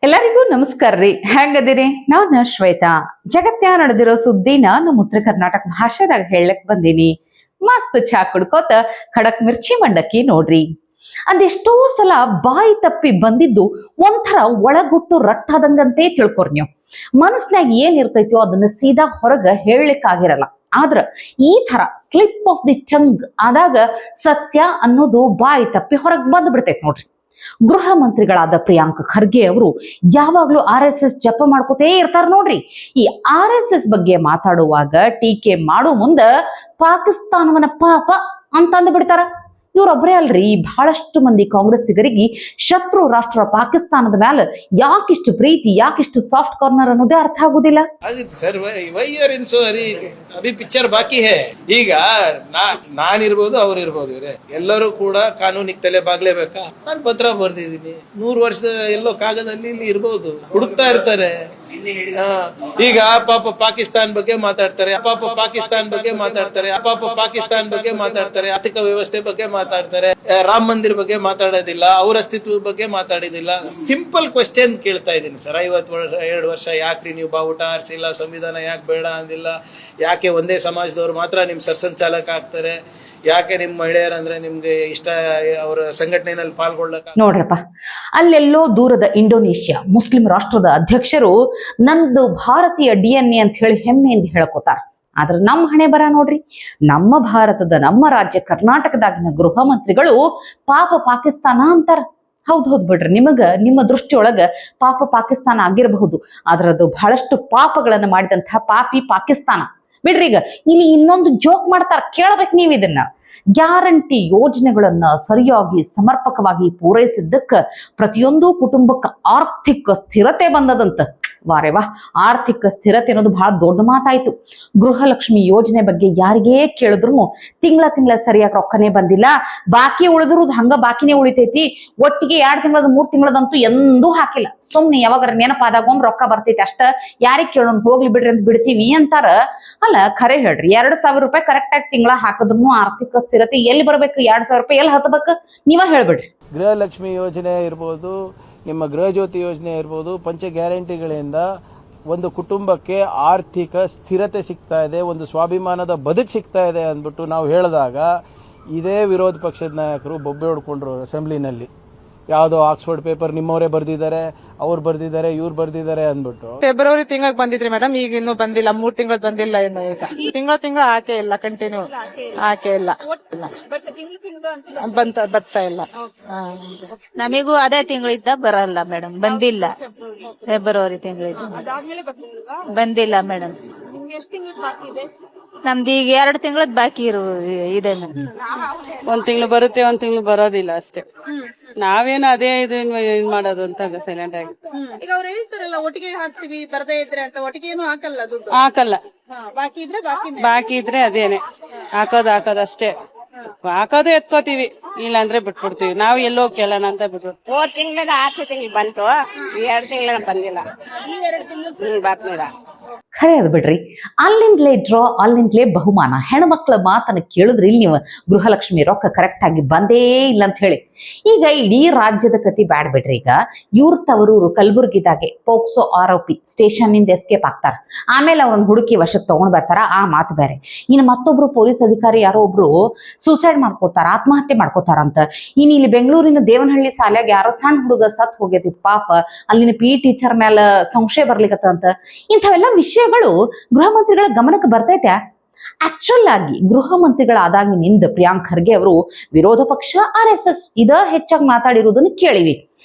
ಎಲ್ಲರಿಗೂ ನಮಸ್ಕಾರ ರೀ. ಹೆಂಗದಿರಿ? ನಾನು ಶ್ವೇತಾ. ಜಗತ್ತ್ಯಾ ನಡೆದಿರೋ ಸುದ್ದಿನ ನಮ್ಮ ಉತ್ತರ ಕರ್ನಾಟಕ ಭಾಷೆದಾಗ ಹೇಳಕ್ ಬಂದೀನಿ. ಮಸ್ತ್ ಚಾ ಕುಡ್ಕೋತ ಖಡಕ್ ಮಿರ್ಚಿ ಮಂಡಕ್ಕಿ ನೋಡ್ರಿ. ಅದೆಷ್ಟೋ ಸಲ ಬಾಯಿ ತಪ್ಪಿ ಬಂದಿದ್ದು ಒಂಥರ ಒಳಗುಟ್ಟು ರಟ್ಟಾದಂಗಂತೆ ತಿಳ್ಕೊರ್ ನೀವು. ಮನಸ್ನಾಗ ಏನ್ ಇರ್ತೈತೋ ಅದನ್ನ ಸೀದಾ ಹೊರಗ ಹೇಳಲಿಕ್ ಆಗಿರಲ್ಲ. ಆದ್ರ ಈ ತರ ಸ್ಲಿಪ್ ಆಫ್ ದಿ ಟಂಗ್ ಆದಾಗ ಸತ್ಯ ಅನ್ನೋದು ಬಾಯಿ ತಪ್ಪಿ ಹೊರಗ್ ಬಂದ್ ಬಿಡ್ತೈತಿ ನೋಡ್ರಿ. ಗೃಹ ಮಂತ್ರಿಗಳಾದ ಪ್ರಿಯಾಂಕ್ ಖರ್ಗೆ ಅವರು ಯಾವಾಗ್ಲೂ RSS ಜಪ ಮಾಡ್ಕೋತೇ ಇರ್ತಾರ ನೋಡ್ರಿ. ಈ RSS ಬಗ್ಗೆ ಮಾತಾಡುವಾಗ ಟೀಕೆ ಮಾಡೋ ಮುಂದ ಪಾಕಿಸ್ತಾನವನ್ನ ಪಾಪ ಅಂತಂದು ಬಿಡ್ತಾರ. ಇವ್ರೊಬ್ರೇ ಅಲ್ರಿ, ಬಹಳಷ್ಟು ಮಂದಿ ಕಾಂಗ್ರೆಸ್ಸಿಗರಿಗೆ ಶತ್ರು ರಾಷ್ಟ್ರ ಪಾಕಿಸ್ತಾನದ ಮೇಲೆ ಯಾಕಿಷ್ಟು ಪ್ರೀತಿ, ಯಾಕಿಷ್ಟು ಸಾಫ್ಟ್ ಕಾರ್ನರ್ ಅನ್ನೋದೇ ಅರ್ಥ ಆಗುದಿಲ್ಲ. ಸರ್ ಅಭಿ ಪಿಕ್ಚರ್ ಬಾಕಿ ಹೇ. ಈಗ ನಾನಿರ್ಬೋದು, ಅವ್ರಿರ್ಬೋದು, ಇವ್ರೆ ಎಲ್ಲರೂ ಕೂಡ ಕಾನೂನಿಗೆ ತಲೆ ಬಾಗ್ಲೇಬೇಕಾ? ನಾನು ಪತ್ರ ಬರ್ದಿದ್ದೀನಿ. 100 ವರ್ಷದ ಎಲ್ಲೋ ಕಾಗದಲ್ಲಿ ಇಲ್ಲಿ ಇರ್ಬೋದು, ಹುಡುಕ್ತಾ ಇರ್ತಾರೆ. ಈಗ ಪಾಪ ಪಾಕಿಸ್ತಾನ್ ಬಗ್ಗೆ ಮಾತಾಡ್ತಾರೆ, ಪಾಕಿಸ್ತಾನ್ ಬಗ್ಗೆ ಮಾತಾಡ್ತಾರೆ, ಆರ್ಥಿಕ ವ್ಯವಸ್ಥೆ ಬಗ್ಗೆ ಮಾತಾಡ್ತಾರೆ, ರಾಮ ಮಂದಿರ ಬಗ್ಗೆ ಮಾತಾಡೋದಿಲ್ಲ, ಅವ್ರ ಅಸ್ತಿತ್ವದ ಬಗ್ಗೆ ಮಾತಾಡೋದಿಲ್ಲ. ಸಿಂಪಲ್ ಕ್ವೆಶ್ಚನ್ ಕೇಳ್ತಾ ಇದ್ದೀನಿ ಸರ್. 52 ವರ್ಷ ಯಾಕ್ರಿ ನೀವು ಬಾವುಟ ಆರಿಸಿಲ್ಲ, ಸಂವಿಧಾನ ಯಾಕೆ ಬೇಡ ಅಂದಿಲ್ಲ, ಯಾಕೆ ಒಂದೇ ಸಮಾಜದವ್ರು ಮಾತ್ರ ನಿಮ್ ಸರ್ಸಂಚಾಲಕ ಆಗ್ತಾರೆ, ಯಾಕೆ ನಿಮ್ ಮಹಿಳೆಯರಂದ್ರೆ ನಿಮ್ಗೆ ಇಷ್ಟ, ಅವರ ಸಂಘಟನೆಯಲ್ಲಿ ಪಾಲ್ಗೊಳ್ಳಕ? ನೋಡ್ರಪ್ಪ, ಅಲ್ಲೆಲ್ಲೋ ದೂರದ ಇಂಡೋನೇಷ್ಯಾ ಮುಸ್ಲಿಂ ರಾಷ್ಟ್ರದ ಅಧ್ಯಕ್ಷರು ನಂದು ಭಾರತೀಯ DNA ಅಂತ ಹೇಳಿ ಹೆಮ್ಮೆಯಿಂದ ಹೇಳ್ಕೊತಾರ. ಆದ್ರೆ ನಮ್ಮ ಹಣೆ ಬರ ನೋಡ್ರಿ, ನಮ್ಮ ಭಾರತದ ನಮ್ಮ ರಾಜ್ಯ ಕರ್ನಾಟಕದಾಗಿನ ಗೃಹ ಮಂತ್ರಿಗಳು ಪಾಪ ಪಾಕಿಸ್ತಾನ ಅಂತಾರ. ಹೌದ್ ಬಿಡ್ರಿ, ನಿಮ್ಮ ದೃಷ್ಟಿಯೊಳಗ ಪಾಪ ಪಾಕಿಸ್ತಾನ ಆಗಿರಬಹುದು, ಆದ್ರೆ ಅದು ಬಹಳಷ್ಟು ಪಾಪಗಳನ್ನ ಮಾಡಿದಂತಹ ಪಾಪಿ ಪಾಕಿಸ್ತಾನ. ಬಿಡ್ರಿ, ಈಗ ಇಲ್ಲಿ ಇನ್ನೊಂದು ಜೋಕ್ ಮಾಡ್ತಾರ, ಕೇಳಬೇಕು ನೀವು ಇದನ್ನ. ಗ್ಯಾರಂಟಿ ಯೋಜನೆಗಳನ್ನ ಸರಿಯಾಗಿ ಸಮರ್ಪಕವಾಗಿ ಪೂರೈಸಿದ್ದಕ್ಕ ಪ್ರತಿಯೊಂದು ಕುಟುಂಬಕ್ಕೆ ಆರ್ಥಿಕ ಸ್ಥಿರತೆ ಬಂದದಂತ. ವಾರೇವಾ, ಆರ್ಥಿಕ ಸ್ಥಿರತೆ ಅನ್ನೋದು ಬಹಳ ದೊಡ್ಡ ಮಾತಾಯ್ತು. ಗೃಹಲಕ್ಷ್ಮಿ ಯೋಜನೆ ಬಗ್ಗೆ ಯಾರಿಗೇ ಕೇಳಿದ್ರು ತಿಂಗಳ ಸರಿಯಾಗಿ ರೊಕ್ಕನೇ ಬಂದಿಲ್ಲ, ಬಾಕಿ ಉಳಿದ್ರು ಹಂಗ ಬಾಕಿನೇ ಉಳಿತೈತಿ, ಒಟ್ಟಿಗೆ 2 ತಿಂಗಳದ 3 ತಿಂಗಳದಂತೂ ಎಂದೂ ಹಾಕಿಲ್ಲ, ಸುಮ್ನೆ ಯಾವಾಗಾರ ನೆನಪಾದಾಗೊಮ್ಮೆ ರೊಕ್ಕ ಬರ್ತೈತಿ ಅಷ್ಟ, ಯಾರಿಗ್ ಕೇಳೋಣ ಹೋಗ್ಲಿ ಬಿಡ್ರಿ ಅಂತ ಬಿಡ್ತೀವಿ ಅಂತಾರ. ಅಲ್ಲ, ಖರೆ ಹೇಳ್ರಿ, 2,000 ರೂಪಾಯಿ ಕರೆಕ್ಟ್ ಆಗಿ ತಿಂಗಳ ಹಾಕಿದ್ರು ಆರ್ಥಿಕ ಸ್ಥಿರತೆ ಎಲ್ಲಿ ಬರ್ಬೇಕು? 2,000 ರೂಪಾಯಿ ಎಲ್ಲಿ ಹತ್ಬೇಕು? ನೀವ ಹೇಳ್ಬಿಡ್ರಿ. ಗೃಹಲಕ್ಷ್ಮಿ ಯೋಜನೆ ಇರ್ಬೋದು, ನಿಮ್ಮ ಗೃಹ ಜ್ಯೋತಿ ಯೋಜನೆ ಇರ್ಬೋದು, ಪಂಚ ಗ್ಯಾರಂಟಿಗಳಿಂದ ಒಂದು ಕುಟುಂಬಕ್ಕೆ ಆರ್ಥಿಕ ಸ್ಥಿರತೆ ಸಿಗ್ತಾ ಇದೆ, ಒಂದು ಸ್ವಾಭಿಮಾನದ ಬದುಕು ಸಿಗ್ತಾ ಇದೆ ಅಂದ್ಬಿಟ್ಟು ನಾವು ಹೇಳಿದಾಗ ಇದೇ ವಿರೋಧ ಪಕ್ಷದ ನಾಯಕರು ಬೊಬ್ಬೆ ಹೊಡ್ಕೊಂಡ್ರು ಅಸೆಂಬ್ಲಿನಲ್ಲಿ. ಯಾವುದೋ ಆಕ್ಸ್ಫರ್ಡ್ ಪೇಪರ್ ನಿಮ್ಮವರೇ ಬರ್ದಿದ್ದಾರೆ, ಅವ್ರು ಬರ್ದಿದ್ದಾರೆ, ಇವ್ರು ಬರ್ದಿದ್ದಾರೆ ಅಂದ್ಬಿಟ್ಟು. ಫೆಬ್ರವರಿ ತಿಂಗಳಿಗೆ ಬಂದಿದ್ರಿ ಮೇಡಮ್, ಈಗ ಇನ್ನೂ ಬಂದಿಲ್ಲ, 3 ತಿಂಗಳು ಬಂದಿಲ್ಲ. ಇನ್ನು ಈಗ ತಿಂಗಳ ಹಾಕೇ ಇಲ್ಲ, ಕಂಟಿನ್ಯೂ ಹಾಕೇ ಇಲ್ಲ, ಬರ್ತಾ ಇಲ್ಲ. ನಮಿಗೂ ಅದೇ ತಿಂಗಳಿದ್ದ ಬರಲ್ಲ ಮೇಡಮ್, ಬಂದಿಲ್ಲ. ಫೆಬ್ರವರಿ ತಿಂಗಳಿದ್ದ ಬಂದಿಲ್ಲ ಮೇಡಮ್. ನಮ್ದು ಈಗ 2 ತಿಂಗಳದ್ ಬಾಕಿ ಇದೆ ಮೇಡಮ್. 1 ತಿಂಗಳು ಬರುತ್ತೆ, 1 ತಿಂಗಳು ಬರೋದಿಲ್ಲ ಅಷ್ಟೇ. ನಾವೇನು ಅದೇ ಇದು ಮಾಡೋದು ಅಂತ ಸೈಲೆಂಟ್ ಆಗಿ. ಈಗ ಅವ್ರು ಹೇಳ್ತಾರಲ್ಲ ಒಟ್ಟಿಗೆ ಹಾಕ್ತಿವಿ ಬರದೇ ಇದ್ರೆ ಅಂತ, ಒಟ್ಟಿಗೆ ಏನು ಹಾಕಲ್ಲ, ದುಡ್ಡು ಹಾಕಲ್ಲ. ಬಾಕಿ ಇದ್ರೆ ಅದೇನೆ ಹಾಕೋದು ಅಷ್ಟೇ. ಹಾಕೋದು ಎತ್ಕೋತೀವಿ, ಇಲ್ಲಾಂದ್ರೆ ಬಿಟ್ಬಿಡ್ತೀವಿ. ನಾವು ಎಲ್ಲೋ ಕೇಳೋಣ ಅಂತ ಬಿಟ್ಬಿಡ್ತೀವಿ. 4 ತಿಂಗಳದ 6 ತಿಂಗಳು ಬಂತು, 2 ತಿಂಗಳ ಬಂದಿಲ್ಲ, ಬರ್ತಿಲ್ಲ. ಖರೆ ಅದು ಬಿಡ್ರಿ, ಅಲ್ಲಿಂದಲೇ ಡ್ರಾ, ಅಲ್ಲಿಂದಲೇ ಬಹುಮಾನ. ಹೆಣ್ಮಕ್ಳ ಮಾತನ್ನ ಕೇಳಿದ್ರಿ ಇಲ್ಲಿ ನೀವು, ಗೃಹಲಕ್ಷ್ಮಿ ರೊಕ್ಕ ಕರೆಕ್ಟ್ ಆಗಿ ಬಂದೇ ಇಲ್ಲ ಅಂತ ಹೇಳಿ. ಈಗ ಇಡೀ ರಾಜ್ಯದ ಕತಿ ಬ್ಯಾಡ್ ಬಿಡ್ರಿ. ಈಗ ಇವ್ರ ತವರೂರು ಕಲಬುರ್ಗಿದಾಗೆ ಪೋಕ್ಸೋ ಆರೋಪಿ ಸ್ಟೇಷನ್ ನಿಂದ ಎಸ್ಕೇಪ್ ಆಗ್ತಾರ, ಆಮೇಲೆ ಅವ್ರನ್ನ ಹುಡುಕಿ ವಶಕ್ಕೆ ತಗೊಂಡ್ ಬರ್ತಾರ, ಆ ಮಾತು ಬೇರೆ. ಇನ್ನು ಮತ್ತೊಬ್ರು ಪೊಲೀಸ್ ಅಧಿಕಾರಿ ಯಾರೋ ಒಬ್ರು ಸೂಸೈಡ್ ಮಾಡ್ಕೋತಾರ, ಆತ್ಮಹತ್ಯೆ ಮಾಡ್ಕೋತಾರ ಅಂತ. ಇನ್ನು ಇಲ್ಲಿ ಬೆಂಗಳೂರಿನ ದೇವನಹಳ್ಳಿ ಶಾಲ್ಯಾಗ ಯಾರೋ ಸಣ್ಣ ಹುಡುಗ ಸತ್ ಹೋಗ್ಯತಿ ಪಾಪ, ಅಲ್ಲಿನ PE ಟೀಚರ್ ಮೇಲೆ ಸಂಶಯ ಬರ್ಲಿಕತ್ತ ಅಂತ. ಇಂಥವೆಲ್ಲ ವಿಷಯಗಳು ಗೃಹ ಮಂತ್ರಿಗಳ ಗಮನಕ್ಕೆ ಬರ್ತೈತೆ. ಆಕ್ಚುಲ್ ಆಗಿ ಗೃಹ ಮಂತ್ರಿಗಳಾದಾಗಿನಿಂದ ಪ್ರಿಯಾಂಕ್ ಖರ್ಗೆ ಅವರು ವಿರೋಧ ಪಕ್ಷ RSS ಇದ ಹೆಚ್ಚಾಗಿ ಮಾತಾಡಿರುವುದನ್ನು ಕೇಳಿವಿ.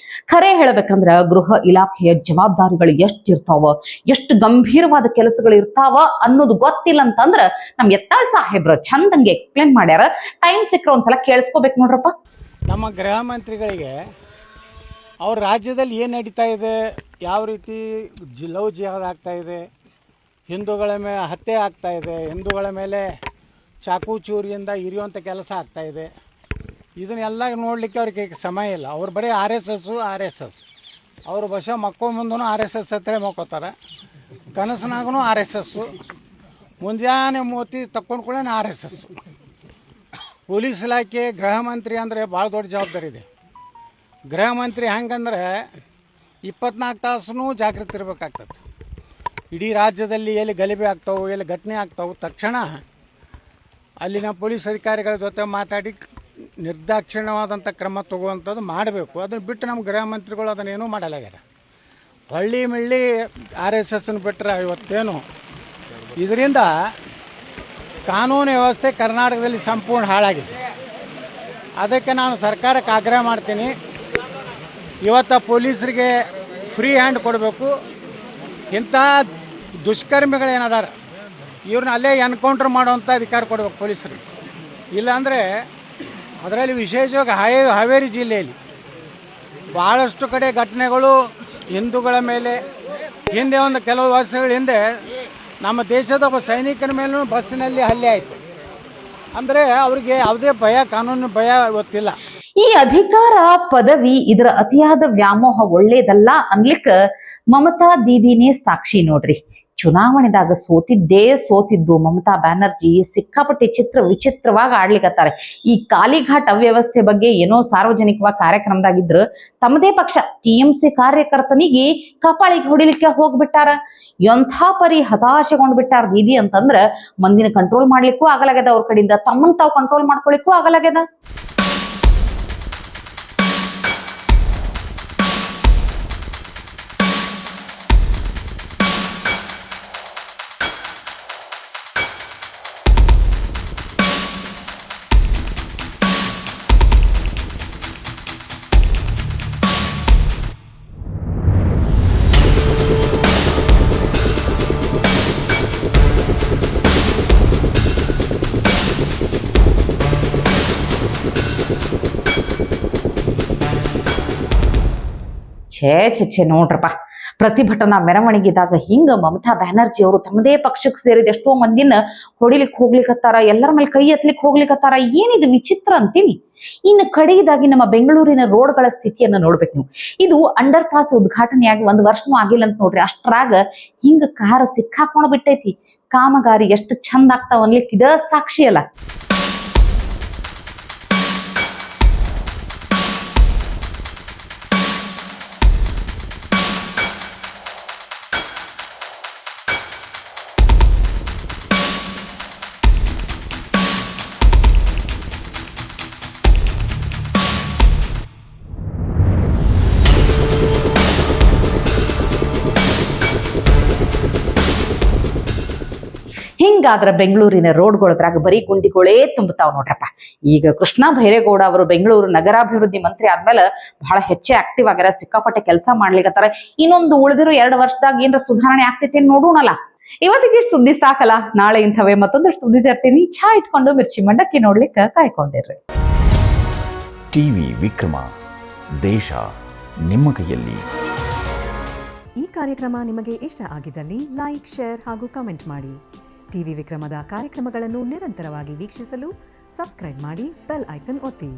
ಖರೆ ಹೇಳ್ಬೇಕಂದ್ರ ಗೃಹ ಇಲಾಖೆಯ ಜವಾಬ್ದಾರಿಗಳು ಎಷ್ಟಿರ್ತಾವ, ಎಷ್ಟು ಗಂಭೀರವಾದ ಕೆಲಸಗಳು ಇರ್ತಾವ ಅನ್ನೋದು ಗೊತ್ತಿಲ್ಲ ಅಂತಂದ್ರ ನಮ್ ಯತ್ನಾಳ್ ಸಾಹೇಬ್ರ ಚಂದಂಗೆ ಎಕ್ಸ್ಪ್ಲೇನ್ ಮಾಡ್ಯಾರ. ಟೈಮ್ ಸಿಕ್ಕರ ಒಂದ್ಸಲ ಕೇಳಿಸ್ಕೋಬೇಕು ನೋಡ್ರಪ್ಪ. ನಮ್ಮ ಗೃಹ ಮಂತ್ರಿಗಳಿಗೆ ಅವ್ರ ರಾಜ್ಯದಲ್ಲಿ ಏನು ನಡೀತಾ ಇದೆ, ಯಾವ ರೀತಿ ಲವ್ ಜಿಹಾದ್ ಆಗ್ತಾ ಇದೆ, ಹಿಂದೂಗಳ ಮೇಲೆ ಹತ್ಯೆ ಆಗ್ತಾ ಇದೆ, ಹಿಂದೂಗಳ ಮೇಲೆ ಚಾಕು ಚೂರಿಯಿಂದ ಇರಿಯುವಂಥ ಕೆಲಸ ಆಗ್ತಾಯಿದೆ, ಇದನ್ನೆಲ್ಲ ನೋಡಲಿಕ್ಕೆ ಅವ್ರಿಗೆ ಸಮಯ ಇಲ್ಲ. ಅವ್ರು ಬರೀ RSS. ಅವರು ಬಸ ಮಕ್ಕೊಂಬಂದೂ RSS ಹತ್ತಿರ ಮಕ್ಕೋತಾರೆ, ಕನಸಿನಾಗೂ RSS, ಮುಂಜಾನೆ ಮೂತಿ ತಕ್ಕೊಂಡು ಕೂಡ RSS. ಪೊಲೀಸ್ ಇಲಾಖೆ, ಗೃಹ ಮಂತ್ರಿ ಅಂದರೆ ಭಾಳ ದೊಡ್ಡ ಜವಾಬ್ದಾರಿ ಇದೆ. ಗೃಹ ಮಂತ್ರಿ ಹೆಂಗಂದ್ರೆ 24 ತಾಸೂ ಜಾಗೃತಿ ಇರಬೇಕಾಗ್ತದೆ. ಇಡೀ ರಾಜ್ಯದಲ್ಲಿ ಎಲ್ಲಿ ಗಲಭೆ ಆಗ್ತಾವೆ, ಎಲ್ಲಿ ಘಟನೆ ಆಗ್ತಾವೆ, ತಕ್ಷಣ ಅಲ್ಲಿನ ಪೊಲೀಸ್ ಅಧಿಕಾರಿಗಳ ಜೊತೆ ಮಾತಾಡಿ ನಿರ್ದಾಕ್ಷಿಣ್ಯವಾದಂಥ ಕ್ರಮ ತಗುವಂಥದ್ದು ಮಾಡಬೇಕು. ಅದನ್ನು ಬಿಟ್ಟು ನಮ್ಮ ಗೃಹ ಮಂತ್ರಿಗಳು ಅದನ್ನೇನೂ ಮಾಡಲಾಗ್ಯಾರ. ಹೊಳ್ಳಿ ಮಿಳ್ಳಿ RSSನ ಬಿಟ್ಟರೆ ಇವತ್ತೇನು ಇದರಿಂದ ಕಾನೂನು ವ್ಯವಸ್ಥೆ ಕರ್ನಾಟಕದಲ್ಲಿ ಸಂಪೂರ್ಣ ಹಾಳಾಗಿದೆ. ಅದಕ್ಕೆ ನಾನು ಸರ್ಕಾರಕ್ಕೆ ಆಗ್ರಹ ಮಾಡ್ತೀನಿ, ಇವತ್ತು ಪೊಲೀಸರಿಗೆ ಫ್ರೀ ಹ್ಯಾಂಡ್ ಕೊಡಬೇಕು. ಇಂಥ ದುಷ್ಕರ್ಮಿಗಳೇನದಾರ ಇವ್ರನ್ನ ಅಲ್ಲೇ ಎನ್ಕೌಂಟ್ರ್ ಮಾಡುವಂಥ ಅಧಿಕಾರ ಕೊಡಬೇಕು ಪೊಲೀಸರಿಗೆ. ಇಲ್ಲಾಂದರೆ ಅದರಲ್ಲಿ ವಿಶೇಷವಾಗಿ ಹಾವೇರಿ ಜಿಲ್ಲೆಯಲ್ಲಿ ಭಾಳಷ್ಟು ಕಡೆ ಘಟನೆಗಳು ಹಿಂದೂಗಳ ಮೇಲೆ, ಹಿಂದೆ ಒಂದು ಕೆಲವು ವರ್ಷಗಳ ಹಿಂದೆ ನಮ್ಮ ದೇಶದ ಒಬ್ಬ ಸೈನಿಕನ ಮೇಲೂ ಬಸ್ಸಿನಲ್ಲಿ ಹಲ್ಲೆ ಆಯಿತು. ಅಂದರೆ ಅವ್ರಿಗೆ ಯಾವುದೇ ಭಯ, ಕಾನೂನು ಭಯ ಗೊತ್ತಿಲ್ಲ. ಈ ಅಧಿಕಾರ ಪದವಿ ಇದರ ಅತಿಯಾದ ವ್ಯಾಮೋಹ ಒಳ್ಳೇದಲ್ಲ ಅನ್ಲಿಕ್ಕ ಮಮತಾ ದೀದಿನೇ ಸಾಕ್ಷಿ ನೋಡ್ರಿ. ಚುನಾವಣೆದಾಗ ಸೋತಿದ್ದು ಮಮತಾ ಬ್ಯಾನರ್ಜಿ ಸಿಕ್ಕಾಪಟ್ಟೆ ವಿಚಿತ್ರವಾಗಿ ಆಡ್ಲಿಕತ್ತಾರೆ. ಈ ಕಾಲಿಘಾಟ್ ಅವ್ಯವಸ್ಥೆ ಬಗ್ಗೆ ಏನೋ ಸಾರ್ವಜನಿಕವಾಗಿ ಕಾರ್ಯಕ್ರಮದಾಗಿದ್ರು ತಮ್ಮದೇ ಪಕ್ಷ TMC ಕಾರ್ಯಕರ್ತನಿಗೆ ಕಪಾಳಿಗೆ ಹೊಡಿಲಿಕ್ಕೆ ಹೋಗ್ಬಿಟ್ಟಾರ. ಎಂಥ ಪರಿ ಹತಾಶೆಗೊಂಡ್ ಬಿಟ್ಟಾರ ದೀದಿ ಅಂತಂದ್ರ ಮಂದಿನ ಕಂಟ್ರೋಲ್ ಮಾಡ್ಲಿಕ್ಕೂ ಆಗಲಾಗ್ಯದ, ಅವ್ರ ಕಡೆಯಿಂದ ತಮ್ಮನ್ ತಾವು ಕಂಟ್ರೋಲ್ ಮಾಡ್ಕೊಳಿಕ್ಕೂ ಆಗಲಾಗ್ಯದ. ಛೇ ನೋಡ್ರಪ್ಪ, ಪ್ರತಿಭಟನಾ ಮೆರವಣಿಗೆದಾಗ ಹಿಂಗ ಮಮತಾ ಬ್ಯಾನರ್ಜಿ ಅವರು ತಮ್ಮದೇ ಪಕ್ಷಕ್ಕೆ ಸೇರಿದ ಎಷ್ಟೋ ಮಂದಿನ ಹೊಡಿಲಿಕ್ಕೆ ಹೋಗ್ಲಿಕ್ಕತ್ತಾರ, ಎಲ್ಲರ ಮೇಲೆ ಕೈ ಎತ್ತಲಿಕ್ಕೆ ಹೋಗ್ಲಿಕ್ಕತ್ತಾರ. ಏನಿದು ವಿಚಿತ್ರ ಅಂತೀನಿ. ಇನ್ನು ಕಡೆಯದಾಗಿ ನಮ್ಮ ಬೆಂಗಳೂರಿನ ರೋಡ್ಗಳ ಸ್ಥಿತಿಯನ್ನ ನೋಡ್ಬೇಕು ನೀವು. ಇದು ಅಂಡರ್ ಪಾಸ್ ಉದ್ಘಾಟನೆಯಾಗಿ 1 ವರ್ಷನೂ ಆಗಿಲ್ಲ ಅಂತ ನೋಡ್ರಿ, ಅಷ್ಟ್ರಾಗ ಹಿಂಗ ಕಾರ ಸಿಕ್ಕಾಕೊಂಡ್ ಬಿಟ್ಟೈತಿ. ಕಾಮಗಾರಿ ಎಷ್ಟು ಚಂದ ಆಗ್ತಾವ ಅನ್ಲಿಕ್ಕೆ ಇದ ಸಾಕ್ಷಿ ಅಲ್ಲ. ಹಿಂಗಾದ್ರ ಬೆಂಗಳೂರಿನ ರೋಡ್ಗಳದ್ರಾಗ ಬರೀ ಗುಂಡಿಗಳೇ ತುಂಬುತ್ತಾವ್ ನೋಡ್ರಪ್ಪ. ಈಗ ಕೃಷ್ಣ ಭೈರೇಗೌಡ ಅವರು ಬೆಂಗಳೂರು ನಗರಾಭಿವೃದ್ಧಿ ಮಂತ್ರಿ ಆದ್ಮೇಲೆ ಬಹಳ ಹೆಚ್ಚೆ ಆಕ್ಟಿವ್ ಆಗ್ಯಾರ, ಸಿಕ್ಕಾಪಟ್ಟೆ ಕೆಲಸ ಮಾಡ್ಲಿಕತ್ತಾರ. ಇನ್ನೊಂದು ಉಳಿದಿರೋ 2 ವರ್ಷದಾಗ ಏನ್ರ ಸುಧಾರಣೆ ಆಗ್ತೈತಿ ನೋಡೋಣಲ್ಲ. ಇವತ್ತಿಗೆ ಸುದ್ದಿ ಸಾಕಲ್ಲ, ನಾಳೆ ಇಂಥವೇ ಮತ್ತೊಂದಷ್ಟು ಸುದ್ದಿ ತರ್ತೀನಿ. ಚಾ ಇಟ್ಕೊಂಡು ಮಿರ್ಚಿ ಮಂಡಕ್ಕಿ ನೋಡ್ಲಿಕ್ಕೆ ಕಾಯ್ಕೊಂಡಿರ್ರಿ. ಟಿವಿ ವಿಕ್ರಮ, ದೇಶ ನಿಮ್ಮ ಕೈಯಲ್ಲಿ. ಈ ಕಾರ್ಯಕ್ರಮ ನಿಮಗೆ ಇಷ್ಟ ಆಗಿದ್ದಲ್ಲಿ ಲೈಕ್, ಶೇರ್ ಹಾಗೂ ಕಮೆಂಟ್ ಮಾಡಿ. ಟಿವಿ ವಿಕ್ರಮದ ಕಾರ್ಯಕ್ರಮಗಳನ್ನು ನಿರಂತರವಾಗಿ ವೀಕ್ಷಿಸಲು ಸಬ್ಸ್ಕ್ರೈಬ್ ಮಾಡಿ, ಬೆಲ್ ಐಕನ್ ಒತ್ತಿ.